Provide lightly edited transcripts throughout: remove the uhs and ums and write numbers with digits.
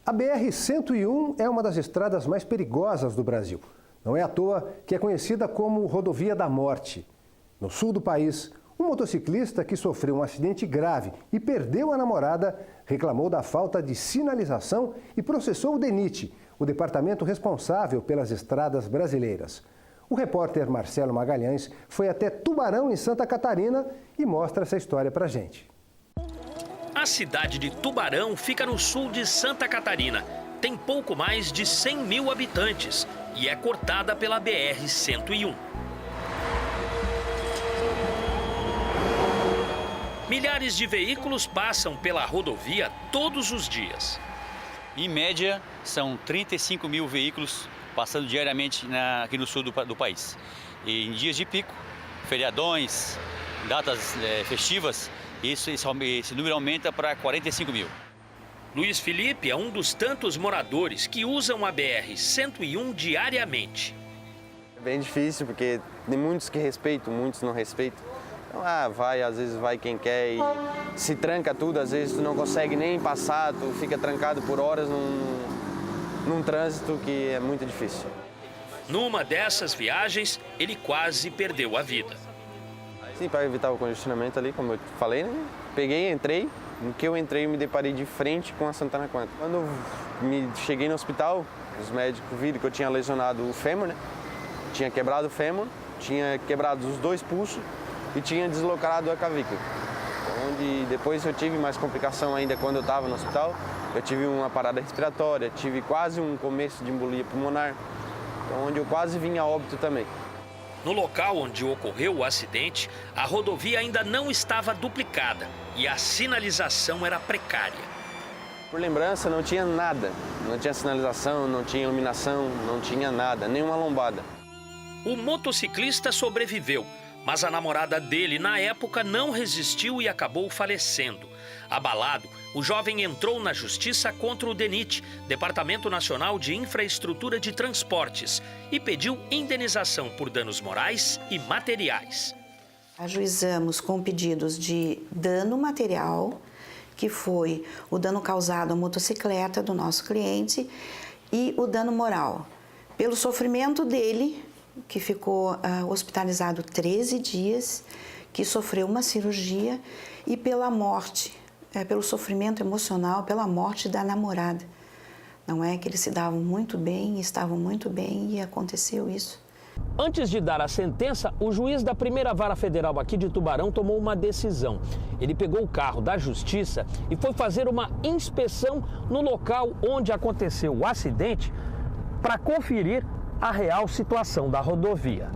A BR-101 é uma das estradas mais perigosas do Brasil. Não é à toa que é conhecida como Rodovia da Morte. No sul do país, um motociclista que sofreu um acidente grave e perdeu a namorada reclamou da falta de sinalização e processou o DENIT, o departamento responsável pelas estradas brasileiras. O repórter Marcelo Magalhães foi até Tubarão, em Santa Catarina, e mostra essa história pra gente. A cidade de Tubarão fica no sul de Santa Catarina. Tem pouco mais de 100 mil habitantes e é cortada pela BR-101. Milhares de veículos passam pela rodovia todos os dias. Em média, são 35 mil veículos passando diariamente aqui no sul do país. E em dias de pico, feriadões, datas festivas, esse número aumenta para 45 mil. Luiz Felipe é um dos tantos moradores que usam a BR-101 diariamente. É bem difícil, porque tem muitos que respeitam, muitos não respeitam. Então, às vezes vai quem quer e se tranca tudo, às vezes tu não consegue nem passar, tu fica trancado por horas num trânsito que é muito difícil. Numa dessas viagens, ele quase perdeu a vida. Sim, para evitar o congestionamento ali, como eu falei, né? Peguei, entrei. No que eu entrei, eu me deparei de frente com a Santana Quanto. Quando eu cheguei no hospital, os médicos viram que eu tinha lesionado o fêmur, né? Tinha quebrado o fêmur, tinha quebrado os 2 pulsos e tinha deslocado a clavícula. Onde depois eu tive mais complicação ainda quando eu estava no hospital. Eu tive uma parada respiratória, tive quase um começo de embolia pulmonar, onde eu quase vim a óbito também. No local onde ocorreu o acidente, a rodovia ainda não estava duplicada e a sinalização era precária. Por lembrança, não tinha nada. Não tinha sinalização, não tinha iluminação, não tinha nada, nenhuma lombada. O motociclista sobreviveu, mas a namorada dele, na época, não resistiu e acabou falecendo. Abalado, o jovem entrou na justiça contra o DENIT, Departamento Nacional de Infraestrutura de Transportes, e pediu indenização por danos morais e materiais. Ajuizamos com pedidos de dano material, que foi o dano causado à motocicleta do nosso cliente, e o dano moral, pelo sofrimento dele, que ficou hospitalizado 13 dias, que sofreu uma cirurgia, e pela morte, pelo sofrimento emocional, pela morte da namorada. Não é que eles se davam muito bem, estavam muito bem e aconteceu isso. Antes de dar a sentença, o juiz da primeira vara federal aqui de Tubarão tomou uma decisão. Ele pegou o carro da justiça e foi fazer uma inspeção no local onde aconteceu o acidente para conferir a real situação da rodovia.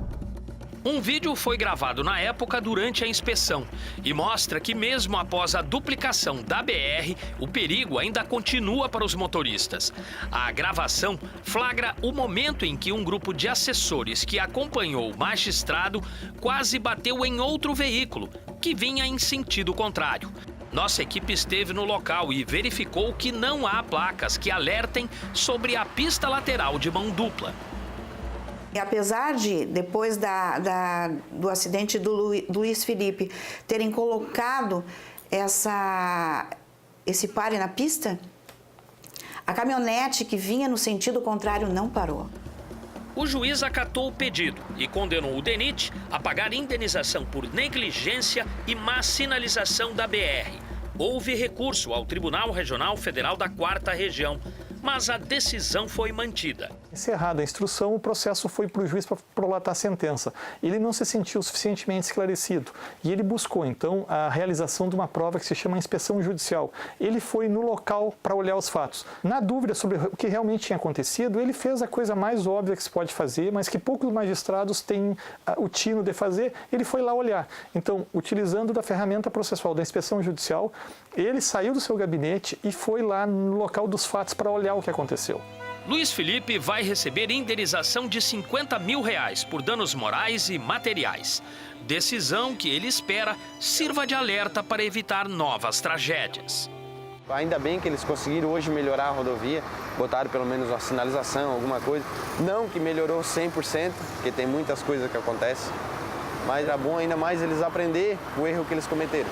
Um vídeo foi gravado na época durante a inspeção e mostra que mesmo após a duplicação da BR, o perigo ainda continua para os motoristas. A gravação flagra o momento em que um grupo de assessores que acompanhou o magistrado quase bateu em outro veículo, que vinha em sentido contrário. Nossa equipe esteve no local e verificou que não há placas que alertem sobre a pista lateral de mão dupla. E apesar de, depois do acidente do Luiz Felipe, terem colocado esse pare na pista, a caminhonete que vinha no sentido contrário não parou. O juiz acatou o pedido e condenou o DENIT a pagar indenização por negligência e má sinalização da BR. Houve recurso ao Tribunal Regional Federal da 4ª Região, mas a decisão foi mantida. Encerrada a instrução, o processo foi para o juiz para prolatar a sentença. Ele não se sentiu suficientemente esclarecido e ele buscou, então, a realização de uma prova que se chama inspeção judicial. Ele foi no local para olhar os fatos. Na dúvida sobre o que realmente tinha acontecido, ele fez a coisa mais óbvia que se pode fazer, mas que poucos magistrados têm o tino de fazer, ele foi lá olhar. Então, utilizando da ferramenta processual da inspeção judicial, ele saiu do seu gabinete e foi lá no local dos fatos para olhar o que aconteceu. Luiz Felipe vai receber indenização de R$50 mil por danos morais e materiais. Decisão que ele espera sirva de alerta para evitar novas tragédias. Ainda bem que eles conseguiram hoje melhorar a rodovia, botaram pelo menos uma sinalização, alguma coisa. Não que melhorou 100%, porque tem muitas coisas que acontecem, mas é bom ainda mais eles aprenderem o erro que eles cometeram.